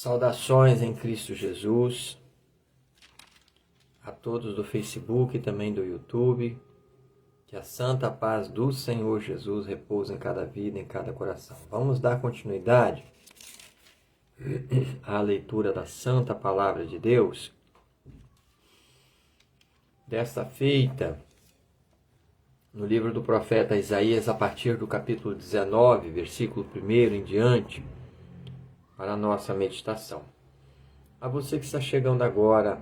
Saudações em Cristo Jesus a todos do Facebook e também do YouTube. Que a santa paz do Senhor Jesus repouse em cada vida, em cada coração. Vamos dar continuidade à leitura da Santa Palavra de Deus. Desta feita, no livro do profeta Isaías, a partir do capítulo 19, versículo 1 em diante, para a nossa meditação. A você que está chegando agora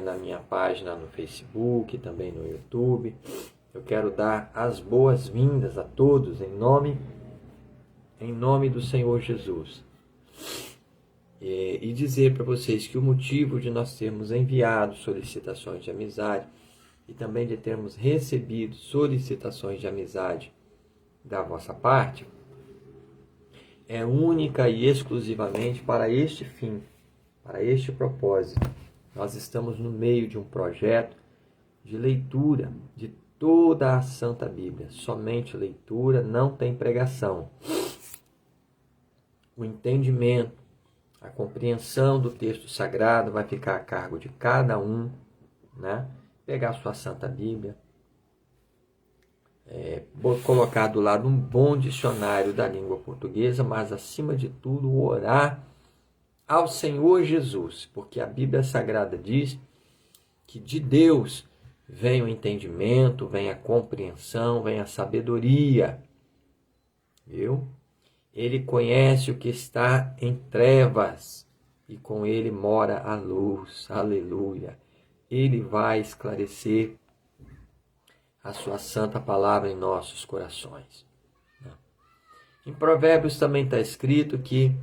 na minha página no Facebook, também no YouTube, eu quero dar as boas-vindas a todos em nome do Senhor Jesus. E dizer para vocês que o motivo de nós termos enviado solicitações de amizade e também de termos recebido solicitações de amizade da vossa parte é única e exclusivamente para este fim, para este propósito. Nós estamos no meio de um projeto de leitura de toda a Santa Bíblia. Somente leitura, não tem pregação. O entendimento, a compreensão do texto sagrado vai ficar a cargo de cada um, né? Pegar sua Santa Bíblia, colocar do lado um bom dicionário da língua portuguesa, mas acima de tudo orar ao Senhor Jesus, porque a Bíblia Sagrada diz que de Deus vem o entendimento, vem a compreensão, vem a sabedoria. Viu? Ele conhece o que está em trevas e com ele mora a luz. Aleluia! Ele vai esclarecer a sua santa palavra em nossos corações. Em Provérbios também está escrito que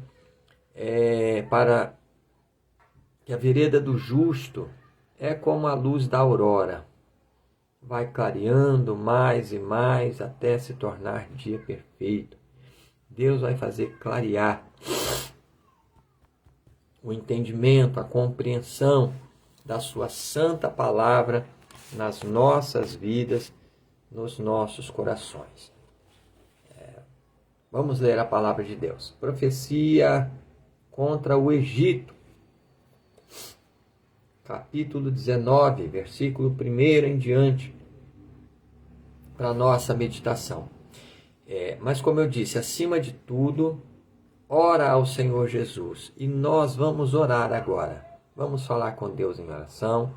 para que a vereda do justo é como a luz da aurora, vai clareando mais e mais até se tornar dia perfeito. Deus vai fazer clarear o entendimento, a compreensão da sua santa palavra nas nossas vidas, nos nossos corações. Vamos ler a palavra de Deus. Profecia contra o Egito. Capítulo 19, versículo 1 em diante, para a nossa meditação. Mas como eu disse, acima de tudo, ora ao Senhor Jesus. E nós vamos orar agora. Vamos falar com Deus em oração.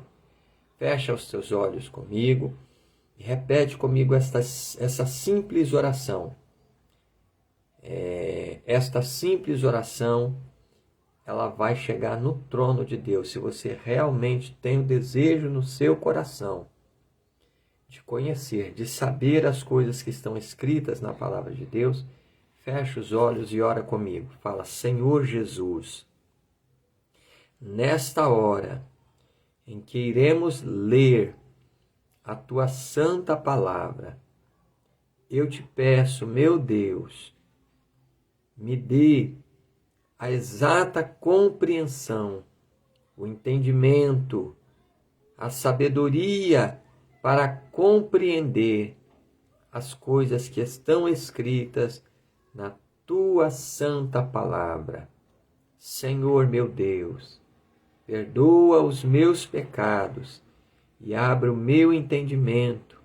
Fecha os teus olhos comigo e repete comigo essa simples oração. Esta simples oração, ela vai chegar no trono de Deus. Se você realmente tem o desejo no seu coração de conhecer, de saber as coisas que estão escritas na palavra de Deus, fecha os olhos e ora comigo. Fala: Senhor Jesus, nesta hora em que iremos ler a tua santa palavra, eu te peço, meu Deus, me dê a exata compreensão, o entendimento, a sabedoria para compreender as coisas que estão escritas na tua santa palavra. Senhor meu Deus, perdoa os meus pecados e abre o meu entendimento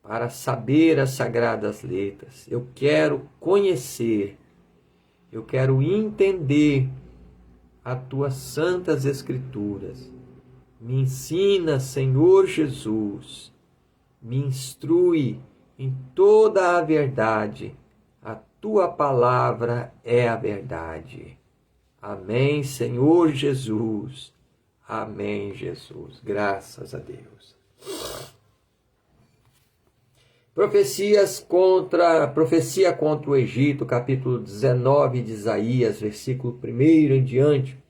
para saber as sagradas letras. Eu quero conhecer, eu quero entender as tuas santas escrituras. Me ensina, Senhor Jesus, me instrui em toda a verdade. A tua palavra é a verdade. Amém, Senhor Jesus. Amém, Jesus. Graças a Deus. Profecia contra o Egito, capítulo 19 de Isaías, versículo 1 em diante.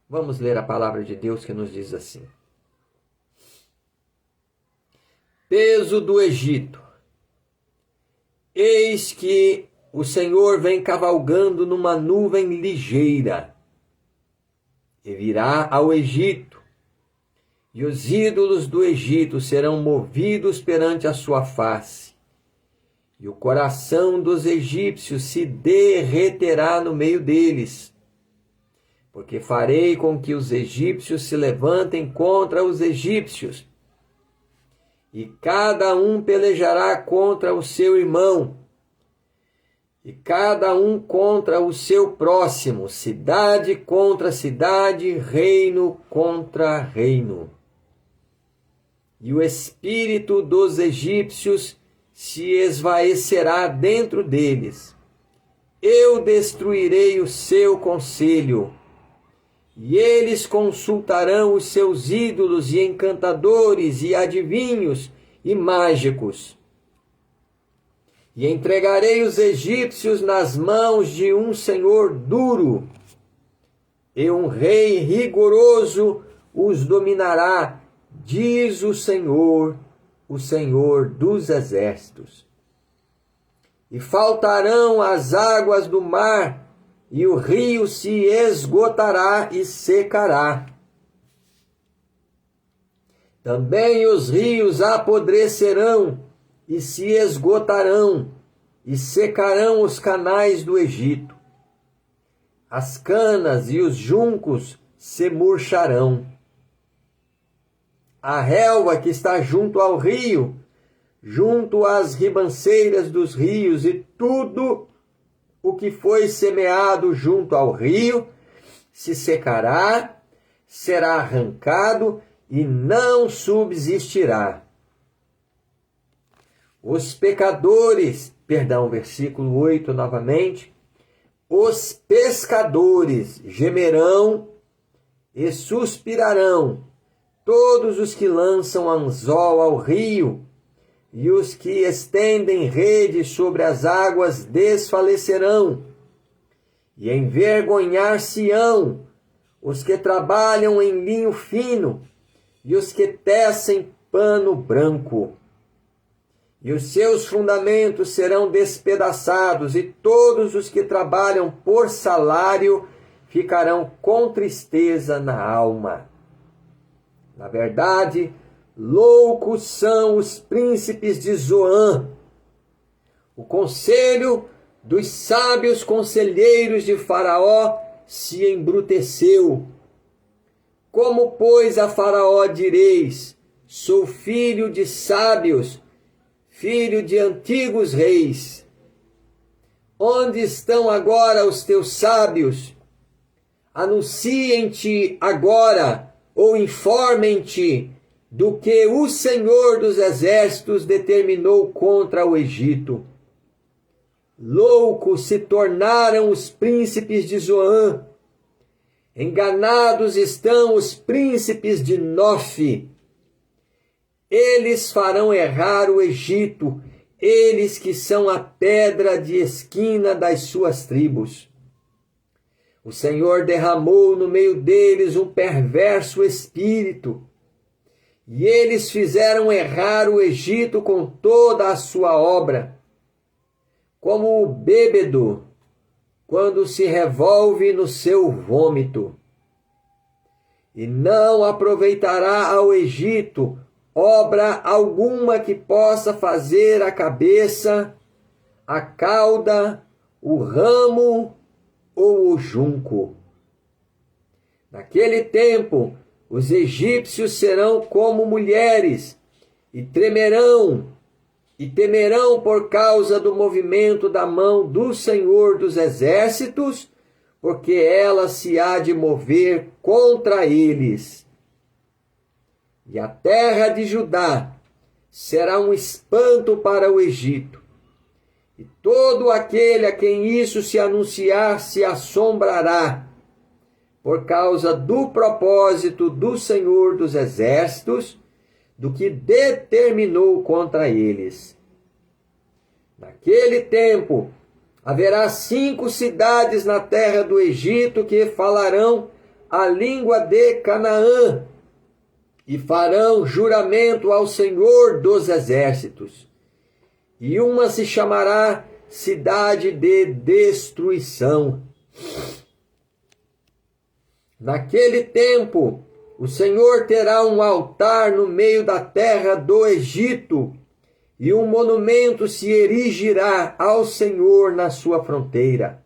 Vamos ler a palavra de Deus que nos diz assim: Peso do Egito. Eis que o Senhor vem cavalgando numa nuvem ligeira e virá ao Egito, e os ídolos do Egito serão movidos perante a sua face, e o coração dos egípcios se derreterá no meio deles, porque farei com que os egípcios se levantem contra os egípcios, e cada um pelejará contra o seu irmão, e cada um contra o seu próximo, cidade contra cidade, reino contra reino. E o espírito dos egípcios se esvaecerá dentro deles. Eu destruirei o seu conselho, e eles consultarão os seus ídolos e encantadores e adivinhos e mágicos. E entregarei os egípcios nas mãos de um senhor duro, e um rei rigoroso os dominará, diz o Senhor dos exércitos. E faltarão as águas do mar, e o rio se esgotará e secará. Também os rios apodrecerão e se esgotarão, e secarão os canais do Egito. As canas e os juncos se murcharão. A relva que está junto ao rio, junto às ribanceiras dos rios, e tudo o que foi semeado junto ao rio se secará, será arrancado e não subsistirá. Os pecadores, versículo 8 novamente, os pescadores gemerão e suspirarão, todos os que lançam anzol ao rio, e os que estendem rede sobre as águas desfalecerão, e envergonhar-se-ão os que trabalham em linho fino, e os que tecem pano branco. E os seus fundamentos serão despedaçados, e todos os que trabalham por salário ficarão com tristeza na alma. Na verdade, loucos são os príncipes de Zoã. O conselho dos sábios conselheiros de Faraó se embruteceu. Como, pois, a Faraó direis: sou filho de sábios, filho de antigos reis. Onde estão agora os teus sábios? Anunciem-te agora, ou informem-te do que o Senhor dos exércitos determinou contra o Egito. Loucos se tornaram os príncipes de Zoã. Enganados estão os príncipes de Nofe. Eles farão errar o Egito, eles que são a pedra de esquina das suas tribos. O Senhor derramou no meio deles um perverso espírito, e eles fizeram errar o Egito com toda a sua obra, como o bêbado quando se revolve no seu vômito. E não aproveitará ao Egito obra alguma que possa fazer a cabeça, a cauda, o ramo ou o junco. Naquele tempo, os egípcios serão como mulheres, e temerão por causa do movimento da mão do Senhor dos exércitos, porque ela se há de mover contra eles. E a terra de Judá será um espanto para o Egito, e todo aquele a quem isso se anunciar se assombrará, por causa do propósito do Senhor dos exércitos, do que determinou contra eles. Naquele tempo, haverá 5 cidades na terra do Egito que falarão a língua de Canaã, e farão juramento ao Senhor dos exércitos. E uma se chamará cidade de destruição. Naquele tempo, o Senhor terá um altar no meio da terra do Egito, e um monumento se erigirá ao Senhor na sua fronteira.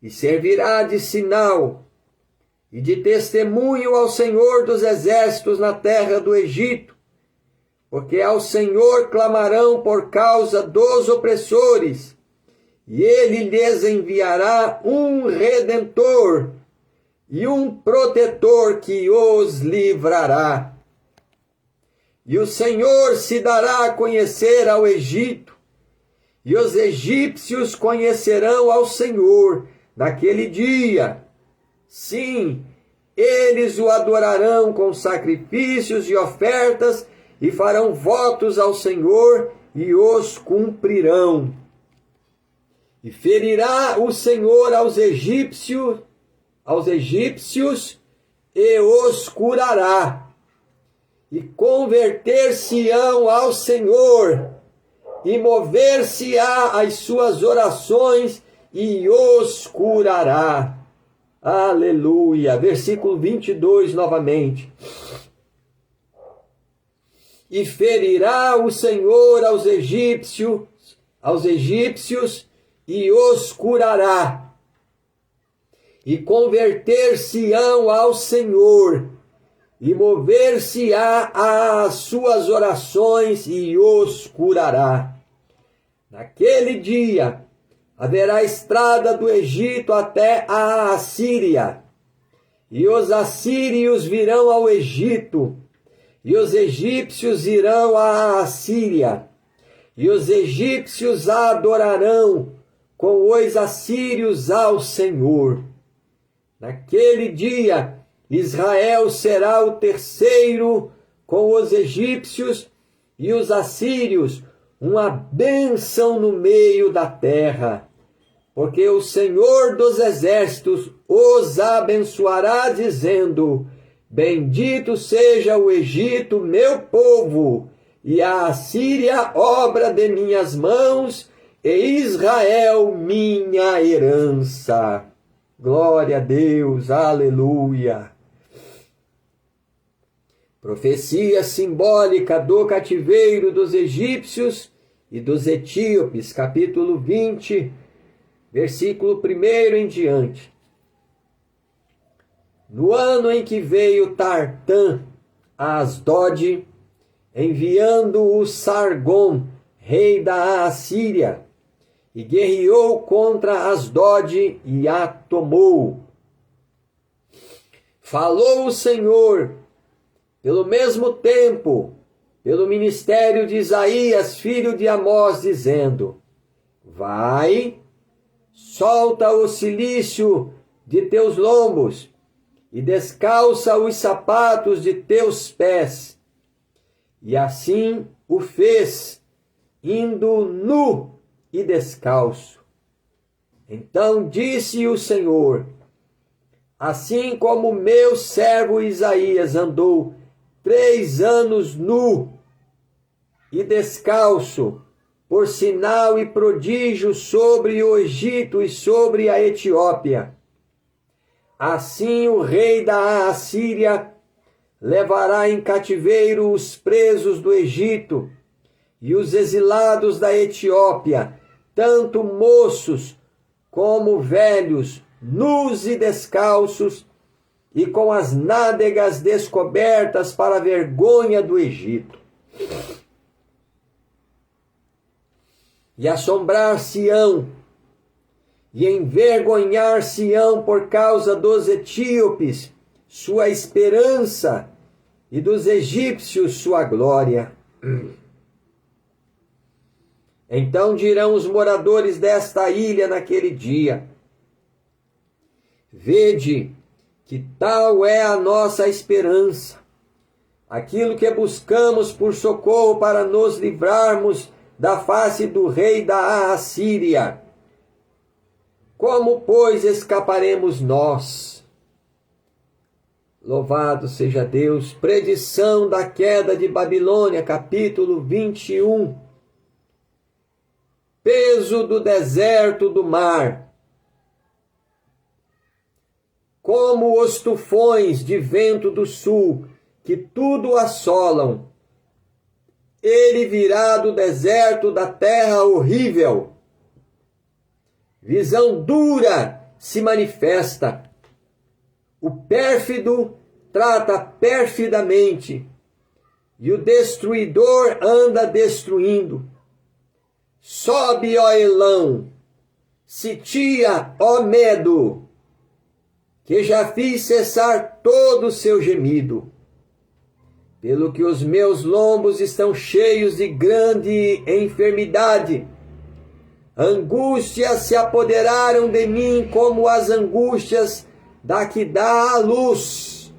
e servirá de sinal e de testemunho ao Senhor dos exércitos na terra do Egito, porque ao Senhor clamarão por causa dos opressores, e ele lhes enviará um redentor e um protetor que os livrará. E o Senhor se dará a conhecer ao Egito, e os egípcios conhecerão ao Senhor naquele dia. Sim, eles o adorarão com sacrifícios e ofertas, e farão votos ao Senhor e os cumprirão. E ferirá o Senhor aos egípcios e os curará. E converter-se-ão ao Senhor, e mover-se-á às suas orações, e os curará. Aleluia. Versículo 22 novamente. E ferirá o Senhor aos egípcios, e os curará. E converter-se-ão ao Senhor, e mover-se-á às suas orações, e os curará. Naquele dia haverá estrada do Egito até a Assíria, e os assírios virão ao Egito, e os egípcios irão à Assíria, e os egípcios adorarão com os assírios ao Senhor. Naquele dia, Israel será o terceiro com os egípcios e os assírios, uma bênção no meio da terra. Porque o Senhor dos exércitos os abençoará, dizendo: bendito seja o Egito, meu povo, e a Assíria, obra de minhas mãos, e Israel, minha herança. Glória a Deus, aleluia. Profecia simbólica do cativeiro dos egípcios e dos etíopes, capítulo 20, versículo 1 em diante. No ano em que veio Tartã a Asdod, enviando o Sargom, rei da Assíria, e guerreou contra Asdod e a tomou. Falou o Senhor, pelo mesmo tempo, pelo ministério de Isaías, filho de Amós, dizendo: vai, solta o cilício de teus lombos, e descalça os sapatos de teus pés. E assim o fez, indo nu e descalço. Então disse o Senhor: assim como meu servo Isaías andou 3 anos nu e descalço, por sinal e prodígio sobre o Egito e sobre a Etiópia, assim o rei da Assíria levará em cativeiro os presos do Egito e os exilados da Etiópia, tanto moços como velhos, nus e descalços, e com as nádegas descobertas para a vergonha do Egito. E assombrar-se-ão, e envergonhar-se-ão por causa dos etíopes, sua esperança, e dos egípcios, sua glória. Então dirão os moradores desta ilha naquele dia: vede que tal é a nossa esperança, aquilo que buscamos por socorro para nos livrarmos da face do rei da Assíria. Como, pois, escaparemos nós? Louvado seja Deus. Predição da queda de Babilônia, capítulo 21. Peso do deserto do mar. Como os tufões de vento do sul, que tudo assolam, ele virá do deserto da terra horrível. Visão dura se manifesta. O pérfido trata perfidamente, e o destruidor anda destruindo. Sobe, ó Elão, sitia, ó Medo, que já fiz cessar todo o seu gemido. Pelo que os meus lombos estão cheios de grande enfermidade. Angústias se apoderaram de mim como as angústias da que dá à luz.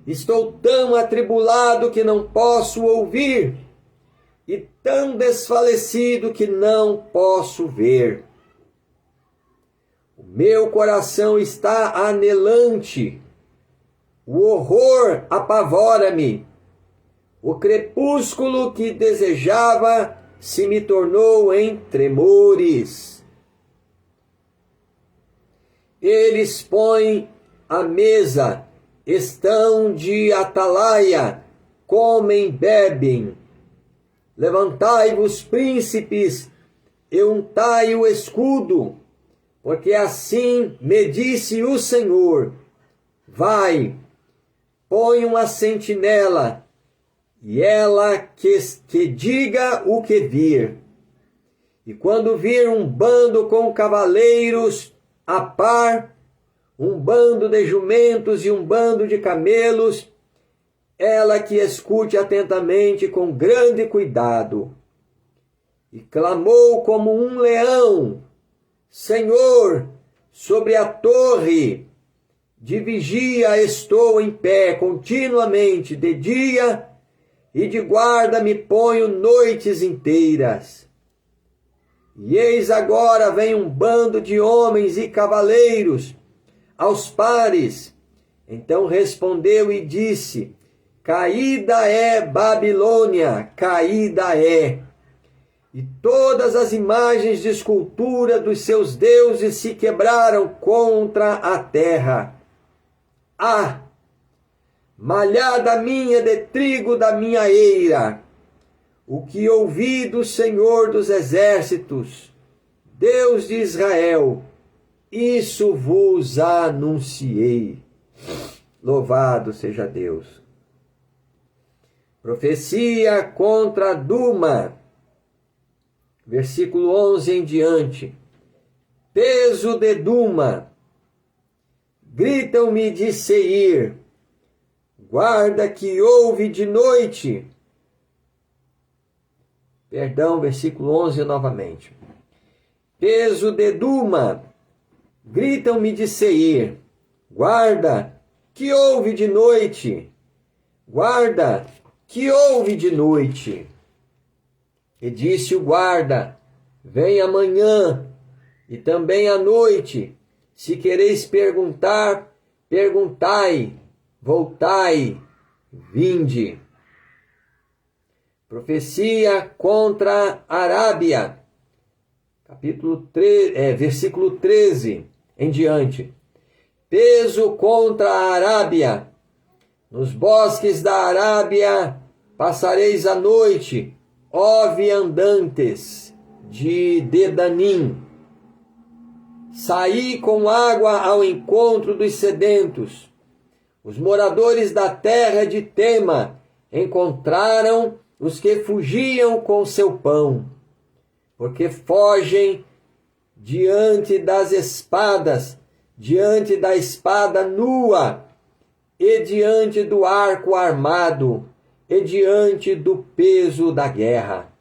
Estou tão atribulado que não posso ouvir, e tão desfalecido que não posso ver. O meu coração está anelante, o horror apavora-me. O crepúsculo que desejava se me tornou em tremores. Eles põem a mesa, estão de atalaia, comem, bebem. Levantai-vos, príncipes, e untai o escudo, porque assim me disse o Senhor: vai, põe uma sentinela, e ela que diga o que vir. E quando vir um bando com cavaleiros a par, um bando de jumentos e um bando de camelos, ela que escute atentamente com grande cuidado. E clamou como um leão: Senhor, sobre a torre de vigia estou em pé continuamente, de dia, e de guarda me ponho noites inteiras. E eis agora vem um bando de homens e cavaleiros aos pares. Então respondeu e disse: caída é Babilônia, caída é. E todas as imagens de escultura dos seus deuses se quebraram contra a terra. Ah, malhada minha de trigo da minha eira, o que ouvi do Senhor dos Exércitos, Deus de Israel, isso vos anunciei. Louvado seja Deus. Profecia contra Duma, versículo 11 em diante. Peso de Duma, gritam-me de Seir, guarda que ouve de noite. Perdão, versículo 11 novamente. Peso de Duma, gritam-me de Seir, guarda que ouve de noite. Guarda que ouve de noite. E disse o guarda: vem amanhã e também à noite. Se quereis perguntar, perguntai. Voltai, vinde. Profecia contra a Arábia, versículo 13 em diante. Peso contra a Arábia. Nos bosques da Arábia passareis a noite, ó viandantes de Dedanim. Saí com água ao encontro dos sedentos. Os moradores da terra de Tema encontraram os que fugiam com seu pão, porque fogem diante das espadas, diante da espada nua, e diante do arco armado, e diante do peso da guerra.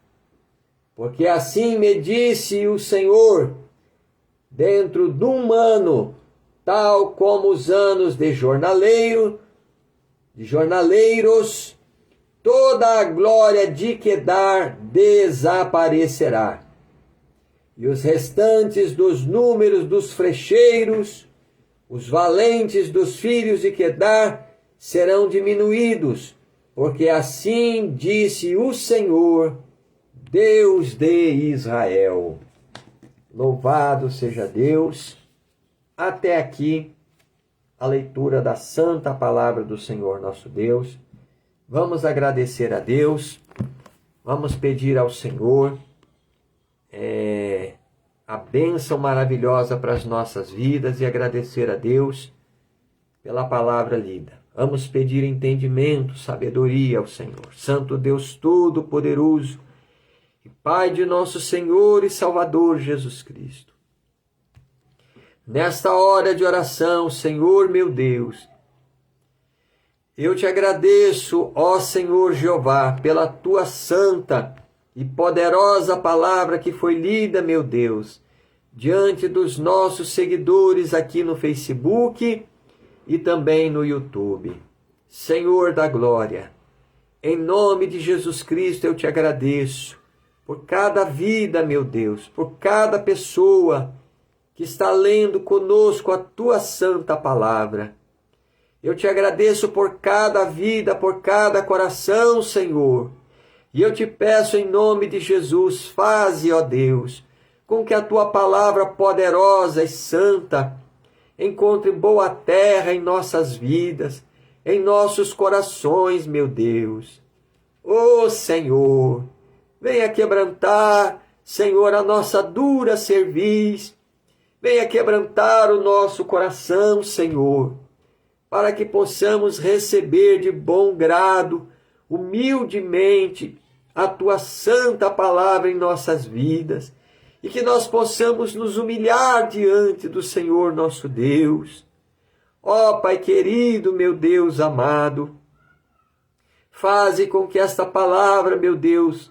Porque assim me disse o Senhor: dentro de um ano, tal como os anos de jornaleiros, toda a glória de Quedar desaparecerá. E os restantes dos números dos flecheiros, os valentes dos filhos de Quedar, serão diminuídos, porque assim disse o Senhor, Deus de Israel. Louvado seja Deus. Até aqui a leitura da santa palavra do Senhor nosso Deus. Vamos agradecer a Deus, vamos pedir ao Senhor a bênção maravilhosa para as nossas vidas e agradecer a Deus pela palavra lida. Vamos pedir entendimento, sabedoria ao Senhor. Santo Deus Todo-Poderoso e Pai de nosso Senhor e Salvador Jesus Cristo. Nesta hora de oração, Senhor meu Deus, eu te agradeço, ó Senhor Jeová, pela tua santa e poderosa palavra que foi lida, meu Deus, diante dos nossos seguidores aqui no Facebook e também no YouTube. Senhor da glória, em nome de Jesus Cristo eu te agradeço por cada vida, meu Deus, por cada pessoa que está lendo conosco a tua santa palavra. Eu te agradeço por cada vida, por cada coração, Senhor. E eu te peço em nome de Jesus, faze, ó Deus, com que a tua palavra poderosa e santa encontre boa terra em nossas vidas, em nossos corações, meu Deus. Ó Senhor, venha quebrantar, Senhor, a nossa dura cerviz. Venha quebrantar o nosso coração, Senhor, para que possamos receber de bom grado, humildemente, a tua santa palavra em nossas vidas, e que nós possamos nos humilhar diante do Senhor nosso Deus. Ó Pai querido, meu Deus amado, faze com que esta palavra, meu Deus,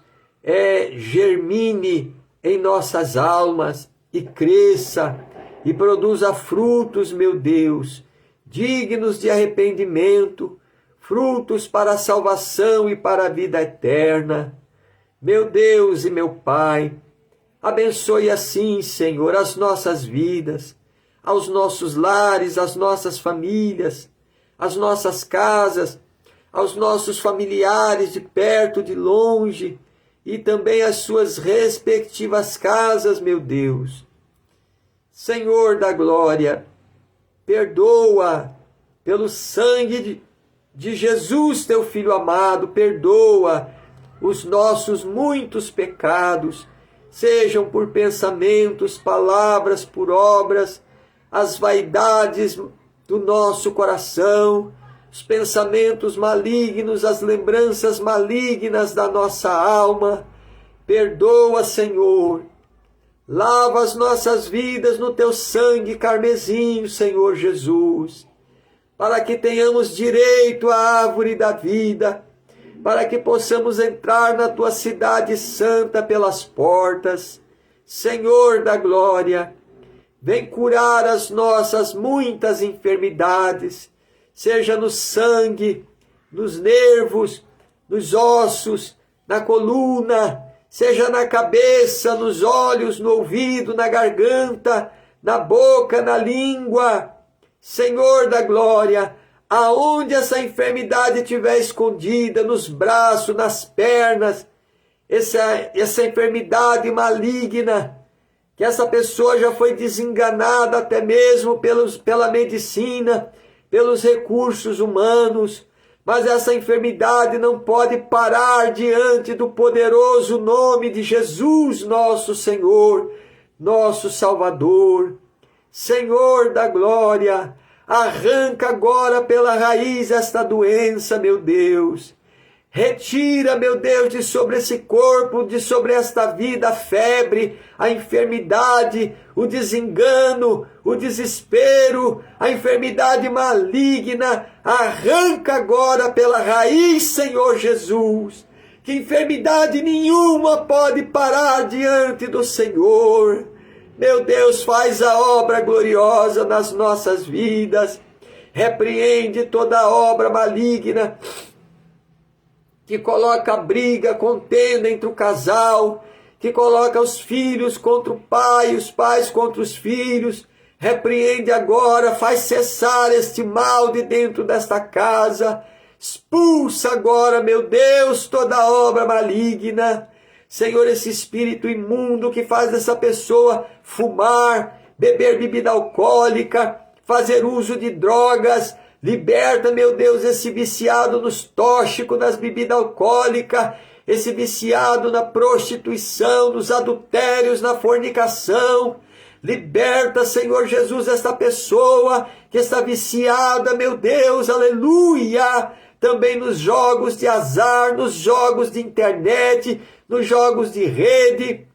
germine em nossas almas e cresça e produza frutos, meu Deus, dignos de arrependimento, frutos para a salvação e para a vida eterna. Meu Deus e meu Pai, abençoe assim, Senhor, as nossas vidas, aos nossos lares, às nossas famílias, às nossas casas, aos nossos familiares de perto, de longe, e também às suas respectivas casas, meu Deus. Senhor da glória, perdoa pelo sangue de Jesus, teu Filho amado, perdoa os nossos muitos pecados, sejam por pensamentos, palavras, por obras, as vaidades do nosso coração, os pensamentos malignos, as lembranças malignas da nossa alma. Perdoa, Senhor. Lava as nossas vidas no teu sangue carmesim, Senhor Jesus, para que tenhamos direito à árvore da vida, para que possamos entrar na tua cidade santa pelas portas. Senhor da glória, vem curar as nossas muitas enfermidades, seja no sangue, nos nervos, nos ossos, na coluna, seja na cabeça, nos olhos, no ouvido, na garganta, na boca, na língua. Senhor da glória, aonde essa enfermidade estiver escondida, nos braços, nas pernas, essa enfermidade maligna, que essa pessoa já foi desenganada até mesmo pela medicina, pelos recursos humanos, mas essa enfermidade não pode parar diante do poderoso nome de Jesus, nosso Senhor, nosso Salvador. Senhor da glória, arranca agora pela raiz esta doença, meu Deus. Retira, meu Deus, de sobre esse corpo, de sobre esta vida, a febre, a enfermidade, o desengano, o desespero, a enfermidade maligna. Arranca agora pela raiz, Senhor Jesus. Que enfermidade nenhuma pode parar diante do Senhor. Meu Deus, faz a obra gloriosa nas nossas vidas. Repreende toda obra maligna que coloca briga, contenda entre o casal, que coloca os filhos contra o pai, os pais contra os filhos. Repreende agora, faz cessar este mal de dentro desta casa. Expulsa agora, meu Deus, toda obra maligna. Senhor, esse espírito imundo que faz essa pessoa fumar, beber bebida alcoólica, fazer uso de drogas. Liberta, meu Deus, esse viciado nos tóxicos, nas bebidas alcoólicas, esse viciado na prostituição, nos adultérios, na fornicação. Liberta, Senhor Jesus, esta pessoa que está viciada, meu Deus, aleluia, também nos jogos de azar, nos jogos de internet, nos jogos de rede.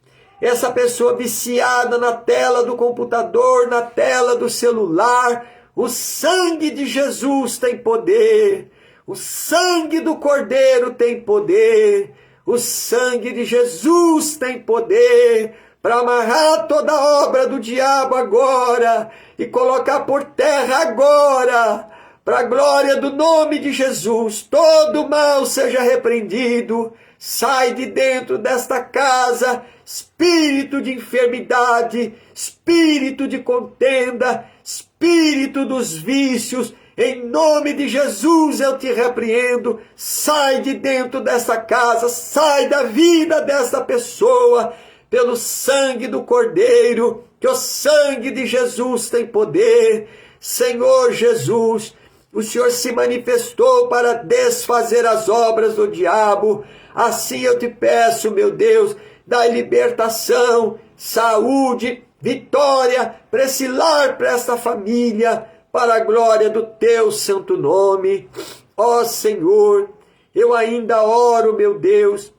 Essa pessoa viciada na tela do computador, na tela do celular. O sangue de Jesus tem poder. O sangue do Cordeiro tem poder. O sangue de Jesus tem poder para amarrar toda a obra do diabo agora e colocar por terra agora, para a glória do nome de Jesus. Todo mal seja repreendido. Sai de dentro desta casa, espírito de enfermidade, espírito de contenda, espírito dos vícios. Em nome de Jesus eu te repreendo. Sai de dentro dessa casa, sai da vida desta pessoa, pelo sangue do Cordeiro, que o sangue de Jesus tem poder. Senhor Jesus, o Senhor se manifestou para desfazer as obras do diabo. Assim eu te peço, meu Deus, dá libertação, saúde, vitória para esse lar, para esta família, para a glória do teu santo nome. Ó Senhor, eu ainda oro, meu Deus,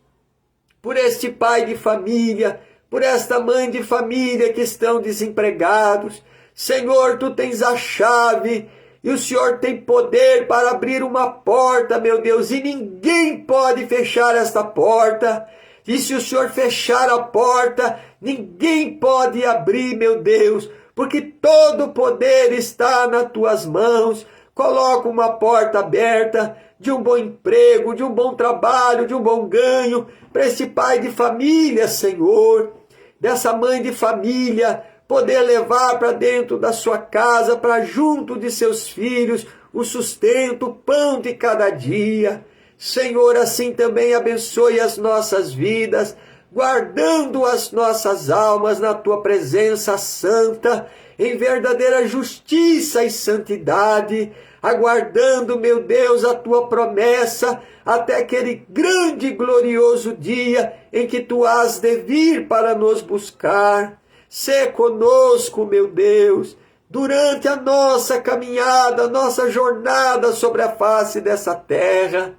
por este pai de família, por esta mãe de família que estão desempregados. Senhor, tu tens a chave e o Senhor tem poder para abrir uma porta, meu Deus, e ninguém pode fechar esta porta. E se o Senhor fechar a porta, ninguém pode abrir, meu Deus, porque todo o poder está nas tuas mãos. Coloca uma porta aberta de um bom emprego, de um bom trabalho, de um bom ganho para esse pai de família, Senhor, dessa mãe de família, poder levar para dentro da sua casa, para junto de seus filhos, o sustento, o pão de cada dia. Senhor, assim também abençoe as nossas vidas, guardando as nossas almas na tua presença santa, em verdadeira justiça e santidade, aguardando, meu Deus, a tua promessa, até aquele grande e glorioso dia em que tu has de vir para nos buscar. Sê conosco, meu Deus, durante a nossa caminhada, a nossa jornada sobre a face dessa terra.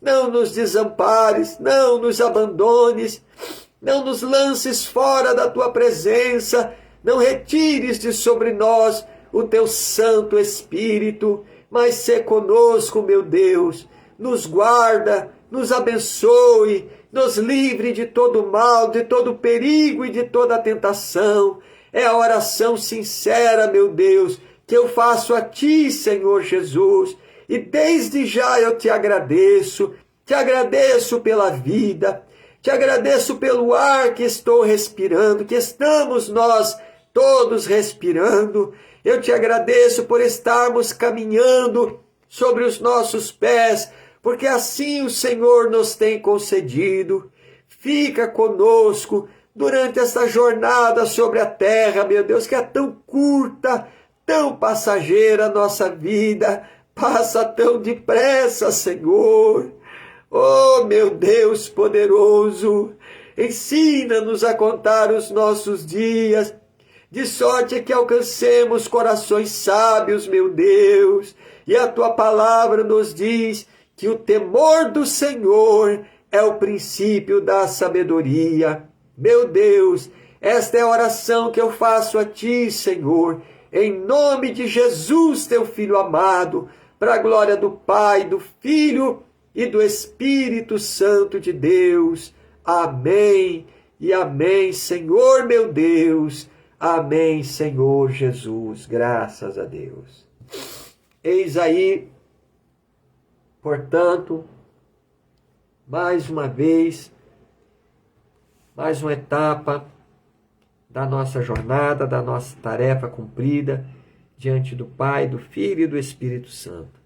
Não nos desampares, não nos abandones, não nos lances fora da tua presença, não retires de sobre nós o teu Santo Espírito, mas sê conosco, meu Deus, nos guarda, nos abençoe, nos livre de todo mal, de todo perigo e de toda tentação. É a oração sincera, meu Deus, que eu faço a ti, Senhor Jesus, e desde já eu te agradeço pela vida, te agradeço pelo ar que estou respirando, que estamos nós todos respirando. Eu te agradeço por estarmos caminhando sobre os nossos pés, porque assim o Senhor nos tem concedido. Fica conosco durante essa jornada sobre a terra, meu Deus, que é tão curta, tão passageira a nossa vida, passa tão depressa, Senhor. Oh, meu Deus poderoso, ensina-nos a contar os nossos dias, de sorte que alcancemos corações sábios, meu Deus. E a tua palavra nos diz que o temor do Senhor é o princípio da sabedoria. Meu Deus, esta é a oração que eu faço a ti, Senhor, em nome de Jesus, teu Filho amado, para a glória do Pai, do Filho e do Espírito Santo de Deus. Amém e amém, Senhor meu Deus. Amém, Senhor Jesus. Graças a Deus. Eis aí, portanto, mais uma vez, mais uma etapa da nossa jornada, da nossa tarefa cumprida diante do Pai, do Filho e do Espírito Santo.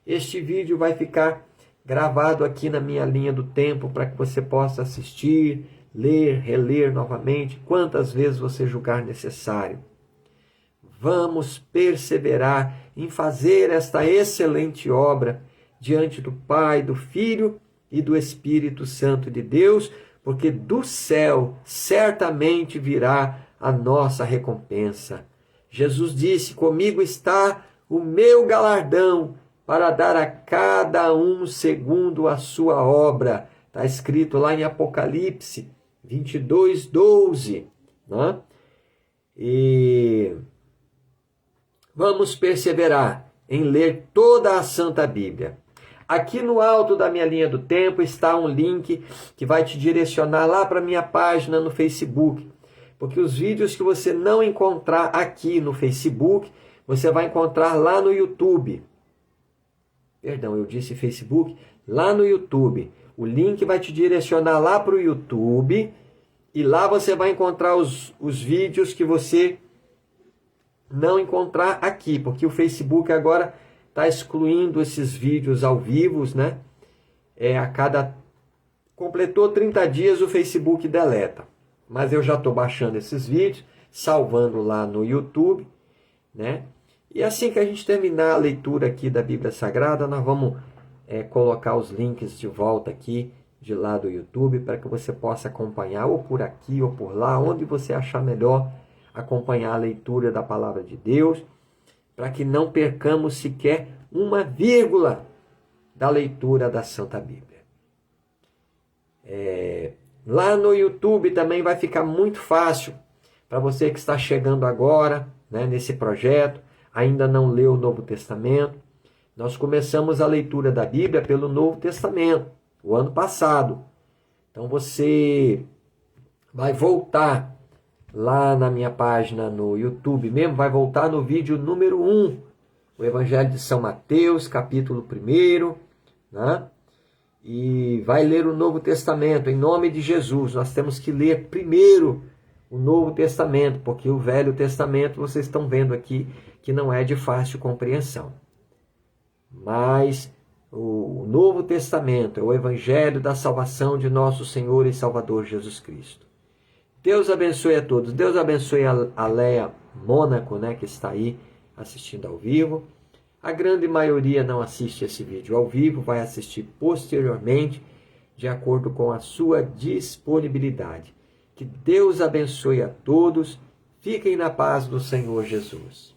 Este vídeo vai ficar gravado aqui na minha linha do tempo para que você possa assistir, ler, reler novamente, quantas vezes você julgar necessário. Vamos perseverar em fazer esta excelente obra diante do Pai, do Filho e do Espírito Santo de Deus, porque do céu certamente virá a nossa recompensa. Jesus disse: comigo está o meu galardão para dar a cada um segundo a sua obra. Está escrito lá em Apocalipse 22:12. Né? E vamos perseverar em ler toda a Santa Bíblia. Aqui no alto da minha linha do tempo está um link que vai te direcionar lá para a minha página no Facebook. Porque os vídeos que você não encontrar aqui no Facebook, você vai encontrar lá no YouTube. Perdão, eu disse Facebook. Lá no YouTube. O link vai te direcionar lá para o YouTube. E lá você vai encontrar os vídeos que você não encontrar aqui. Porque o Facebook agora está excluindo esses vídeos ao vivo, né? Completou 30 dias, o Facebook deleta. Mas eu já estou baixando esses vídeos, salvando lá no YouTube, né? E assim que a gente terminar a leitura aqui da Bíblia Sagrada, nós vamos colocar os links de volta aqui, de lá do YouTube, para que você possa acompanhar, ou por aqui, ou por lá, onde você achar melhor acompanhar a leitura da Palavra de Deus, para que não percamos sequer uma vírgula da leitura da Santa Bíblia. Lá no YouTube também vai ficar muito fácil para você que está chegando agora, né, nesse projeto, ainda não leu o Novo Testamento. Nós começamos a leitura da Bíblia pelo Novo Testamento, o ano passado. Então você vai voltar lá na minha página no YouTube mesmo, vai voltar no vídeo número 1, o Evangelho de São Mateus, capítulo 1, né? E vai ler o Novo Testamento, em nome de Jesus. Nós temos que ler primeiro o Novo Testamento, porque o Velho Testamento, vocês estão vendo aqui, que não é de fácil compreensão. Mas o Novo Testamento é o Evangelho da salvação de nosso Senhor e Salvador Jesus Cristo. Deus abençoe a todos. Deus abençoe a Leia Mônaco, né, que está aí assistindo ao vivo. A grande maioria não assiste esse vídeo ao vivo, vai assistir posteriormente, de acordo com a sua disponibilidade. Que Deus abençoe a todos. Fiquem na paz do Senhor Jesus.